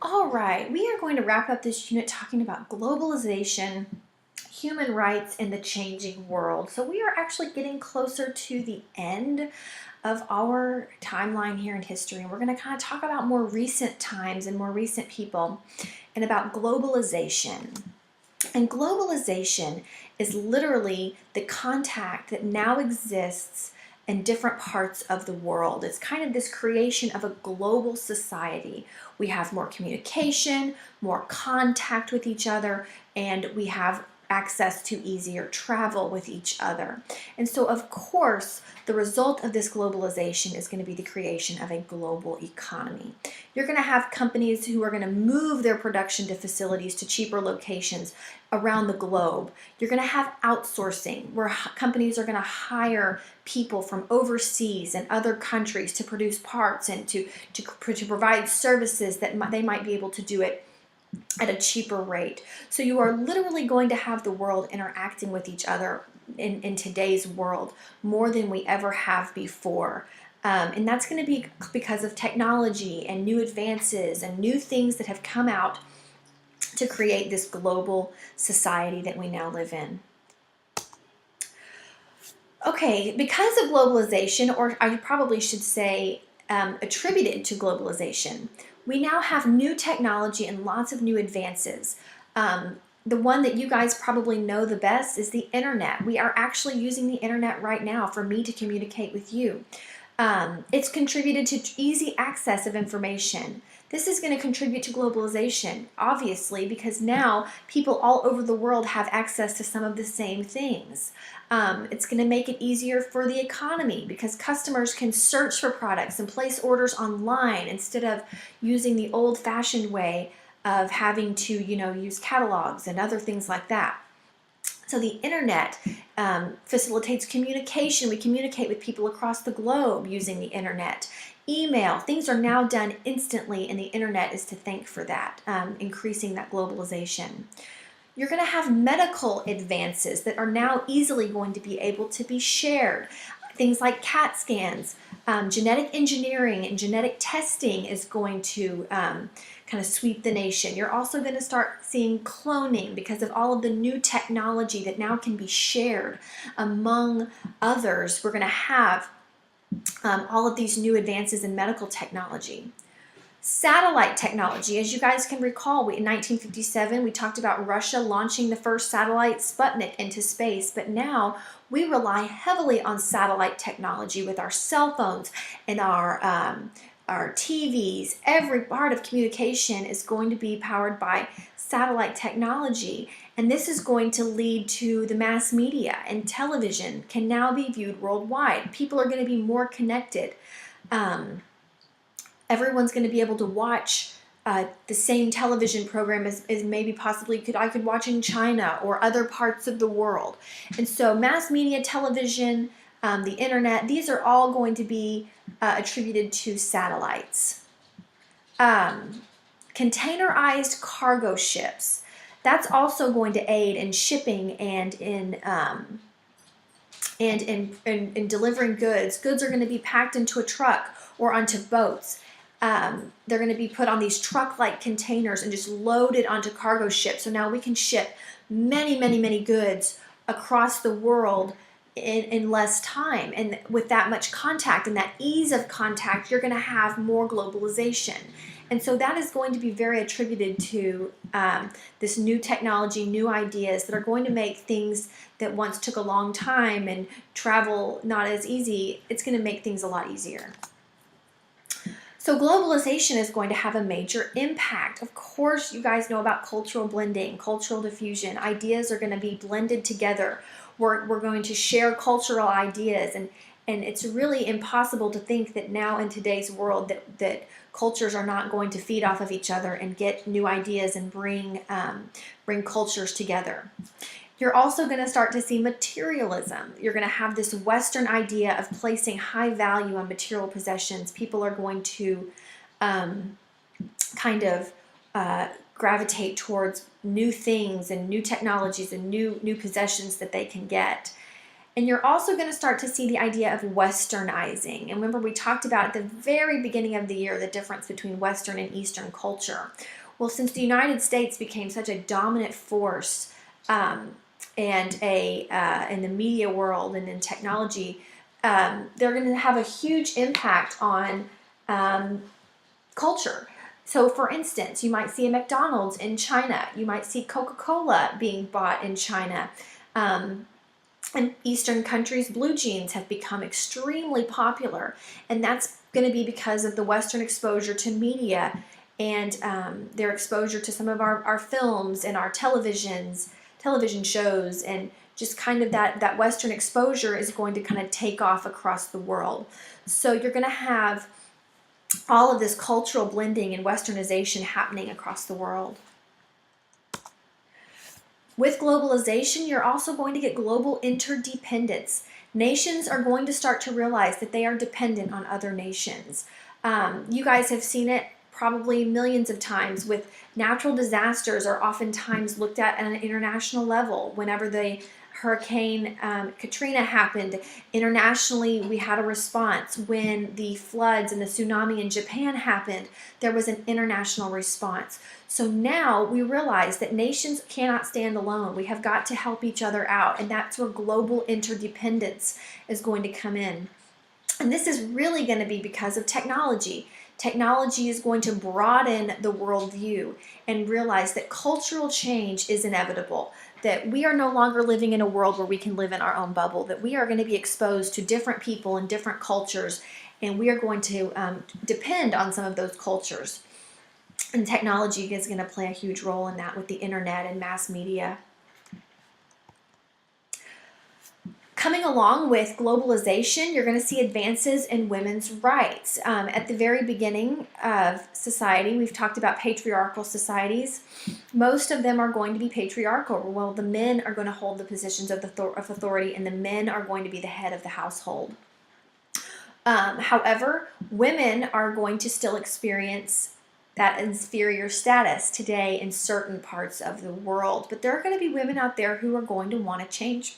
All right, we are going to wrap up this unit talking about globalization, human rights, and the changing world. So we are actually getting closer to the end of our timeline here in history, and we're going to kind of talk about more recent times and more recent people and about globalization. And globalization is literally the contact that now exists in different parts of the world. It's kind of this creation of a global society. We have more communication, more contact with each other, and we have access to easier travel with each other. And so, of course, the result of this globalization is going to be the creation of a global economy. You're going to have companies who are going to move their production to facilities to cheaper locations around the globe. You're going to have outsourcing, where companies are going to hire people from overseas and other countries to produce parts and to provide services that they might be able to do it at a cheaper rate. So you are literally going to have the world interacting with each other in today's world more than we ever have before. And that's going to be because of technology and new advances and new things that have come out to create this global society that we now live in. Okay, because of globalization, or I probably should say attributed to globalization, we now have new technology and lots of new advances. The one that you guys probably know the best is the internet. We are actually using the internet right now for me to communicate with you. It's contributed to easy access of information. This is going to contribute to globalization, obviously, because now people all over the world have access to some of the same things. It's going to make it easier for the economy because customers can search for products and place orders online instead of using the old-fashioned way of having to, use catalogs and other things like that. So the internet facilitates communication. We communicate with people across the globe using the internet. Email, things are now done instantly, and the internet is to thank for that, increasing that globalization. You're going to have medical advances that are now easily going to be able to be shared. Things like CAT scans, genetic engineering and genetic testing is going to kind of sweep the nation. You're also going to start seeing cloning because of all of the new technology that now can be shared among others. We're going to have all of these new advances in medical technology. Satellite technology, as you guys can recall, in 1957 we talked about Russia launching the first satellite Sputnik into space, but now we rely heavily on satellite technology with our cell phones and our TVs. Every part of communication is going to be powered by satellite technology, and this is going to lead to the mass media, and television can now be viewed worldwide. People are going to be more connected. Everyone's going to be able to watch the same television program as maybe possibly I could watch in China or other parts of the world. And so mass media, television, the internet, these are all going to be attributed to satellites. Containerized cargo ships. That's also going to aid in shipping and in delivering goods. Goods are going to be packed into a truck or onto boats. They're going to be put on these truck-like containers and just loaded onto cargo ships. So now we can ship many, many, many goods across the world in less time. And with that much contact and that ease of contact, you're going to have more globalization. And so that is going to be very attributed to this new technology, new ideas that are going to make things that once took a long time and travel not as easy, it's going to make things a lot easier. So globalization is going to have a major impact. Of course, you guys know about cultural blending, cultural diffusion. Ideas are going to be blended together. We're going to share cultural ideas, and it's really impossible to think that now in today's world that cultures are not going to feed off of each other and get new ideas and bring cultures together. You're also going to start to see materialism. You're going to have this Western idea of placing high value on material possessions. People are going to kind of gravitate towards new things and new technologies and new possessions that they can get. And you're also going to start to see the idea of westernizing. And remember, we talked about at the very beginning of the year the difference between Western and Eastern culture. Well, since the United States became such a dominant force and in the media world and in technology, they're going to have a huge impact on culture. So, for instance, you might see a McDonald's in China. You might see Coca-Cola being bought in China. In Eastern countries, blue jeans have become extremely popular, and that's going to be because of the Western exposure to media and their exposure to some of our films and our television shows, and just kind of that Western exposure is going to kind of take off across the world. So you're going to have all of this cultural blending and westernization happening across the world. With globalization, you're also going to get global interdependence. Nations are going to start to realize that they are dependent on other nations. You guys have seen it probably millions of times with natural disasters are oftentimes looked at an international level. Whenever the Hurricane Katrina happened, internationally we had a response. When the floods and the tsunami in Japan happened, there was an international response. So now we realize that nations cannot stand alone. We have got to help each other out, and that's where global interdependence is going to come in. And this is really going to be because of technology. Technology is going to broaden the worldview and realize that cultural change is inevitable, that we are no longer living in a world where we can live in our own bubble, that we are going to be exposed to different people and different cultures, and we are going to depend on some of those cultures. And technology is going to play a huge role in that with the internet and mass media. Coming along with globalization, you're going to see advances in women's rights. At the very beginning of society, we've talked about patriarchal societies. Most of them are going to be patriarchal. Well, the men are going to hold the positions of authority, and the men are going to be the head of the household. However, women are going to still experience that inferior status today in certain parts of the world. But there are going to be women out there who are going to want to change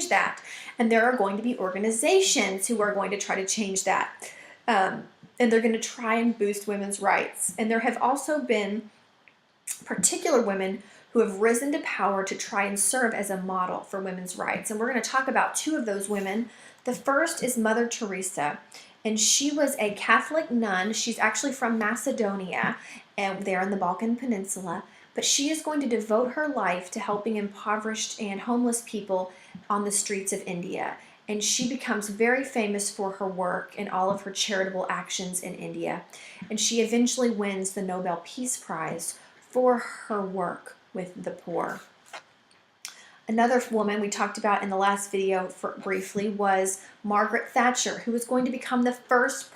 that. And there are going to be organizations who are going to try to change that. And they're going to try and boost women's rights. And there have also been particular women who have risen to power to try and serve as a model for women's rights. And we're going to talk about two of those women. The first is Mother Teresa. And she was a Catholic nun. She's actually from Macedonia, and there in the Balkan Peninsula. But she is going to devote her life to helping impoverished and homeless people on the streets of India. And she becomes very famous for her work and all of her charitable actions in India. And she eventually wins the Nobel Peace Prize for her work with the poor. Another woman we talked about in the last video briefly was Margaret Thatcher, who was going to become the first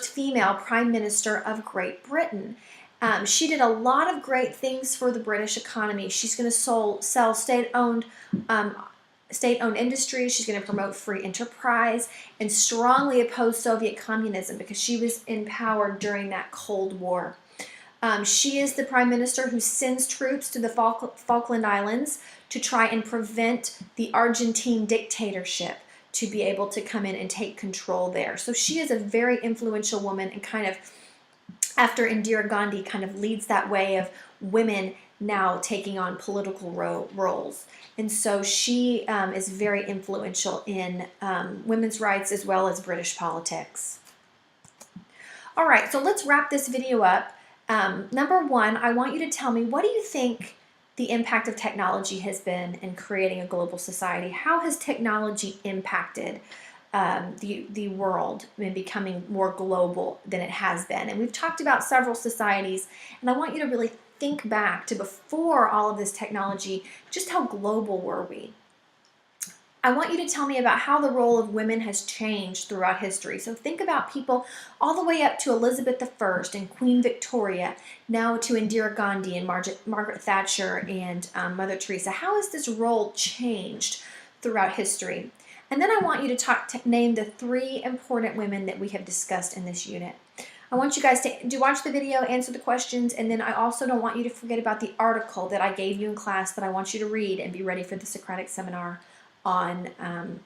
female Prime Minister of Great Britain. She did a lot of great things for the British economy. She's going to sell state-owned industries. She's going to promote free enterprise and strongly oppose Soviet communism because she was in power during that Cold War. She is the Prime Minister who sends troops to the Falkland Islands to try and prevent the Argentine dictatorship to be able to come in and take control there. So she is a very influential woman, and kind of after Indira Gandhi kind of leads that way of women now taking on political roles. And so she is very influential in women's rights as well as British politics. All right, so let's wrap this video up. Number one, I want you to tell me, what do you think the impact of technology has been in creating a global society? How has technology impacted the world in becoming more global than it has been? And we've talked about several societies, and I want you to really think back to before all of this technology, just how global were we? I want you to tell me about how the role of women has changed throughout history. So think about people all the way up to Elizabeth I and Queen Victoria, now to Indira Gandhi and Margaret Thatcher and Mother Teresa. How has this role changed throughout history? And then I want you to name the 3 important women that we have discussed in this unit. I want you guys to watch the video, answer the questions, and then I also don't want you to forget about the article that I gave you in class that I want you to read and be ready for the Socratic seminar on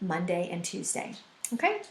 Monday and Tuesday. Okay?